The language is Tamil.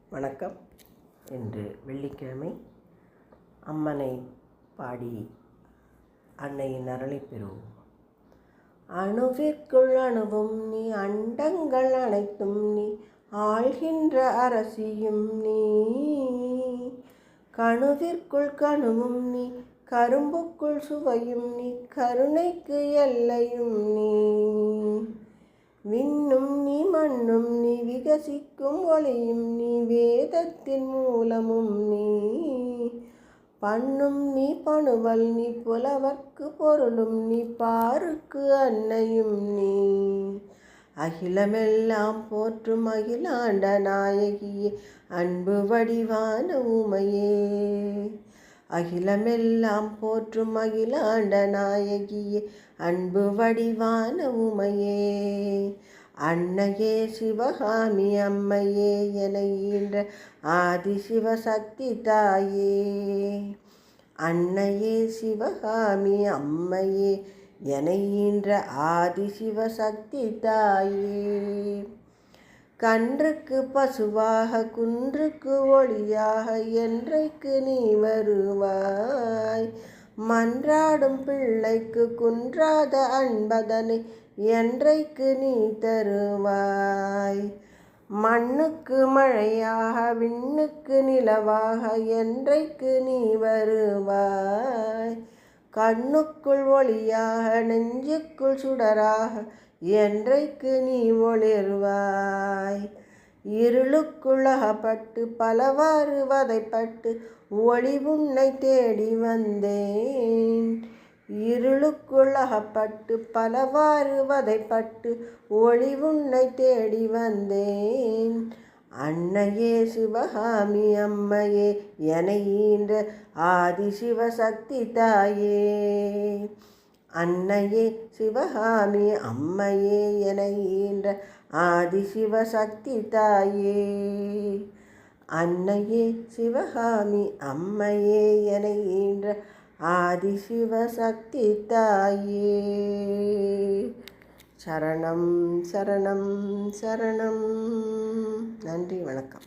வணக்கம். இன்று வெள்ளிக்கிழமை. அம்மனை பாடி அன்னையின் அருளை பெறுவோம். அணுவிற்குள் அணுவும் நீ, அண்டங்கள் அனைத்தும் நீ, ஆள்கின்ற அரசியும் நீ. கணுவிற்குள் கணுவும் நீ, கரும்புக்குள் சுவையும் நீ, கருணைக்கு எல்லையும் நீ. விண்ணும் நீ, மண்ணும் நீ, விகசிக்கும் ஒளியும் நீ, வேதத்தின் மூலமும் நீ. பண்ணும் நீ, பணுவல் நீ, புலவர்க்கு பொருளும் நீ, பாருக்கு அன்னையும் நீ. அகிலமெல்லாம் போற்றும் அகிலாண்ட நாயகியே, அன்பு வடிவான உமையே. அகிலமெல்லாம் போற்றும் அகிலாண்ட நாயகியே, அன்பு வடிவான உமையே. அன்னையே சிவகாமி அம்மையே, என ஈன்ற ஆதிசிவசக்தி தாயே. அன்னையே சிவகாமி அம்மையே, என ஈன்ற ஆதிசிவசக்தி தாயே. கன்றுக்கு பசுவாக, குன்றுக்கு ஒளியாக, என்றைக்கு நீ வருவாய். மன்றாடும் பிள்ளைக்கு குன்றாத அன்பதனை என்றைக்கு நீ தருவாய். மண்ணுக்கு மழையாக, விண்ணுக்கு நிலவாக, என்றைக்கு நீ வருவாய். கண்ணுக்குள் ஒளியாக, நெஞ்சுக்குள் சுடராக, என்றைக்கு நீ ஒளிர்வாய். இருளுக்குள் அகப்பட்டு பலவாறு வதைப்பட்டு ஒளி உன்னை தேடி வந்தேன். இருளுக்குள் அகப்பட்டு பலவாறு வதைப்பட்டு ஒளி உன்னை தேடி வந்தேன். அன்னையே சிவகாமி அம்மையே, என ஈன்ற ஆதிசிவசக்தி தாயே. அன்னையே சிவகாமி அம்மையே, என ஈன்ற ஆதிசிவசக்தி தாயே. அன்னையே சிவகாமி அம்மையே, என ஈன்ற ஆதிசிவசக்தி தாயே. சரணம் சரணம் சரணம். நன்றி, வணக்கம்.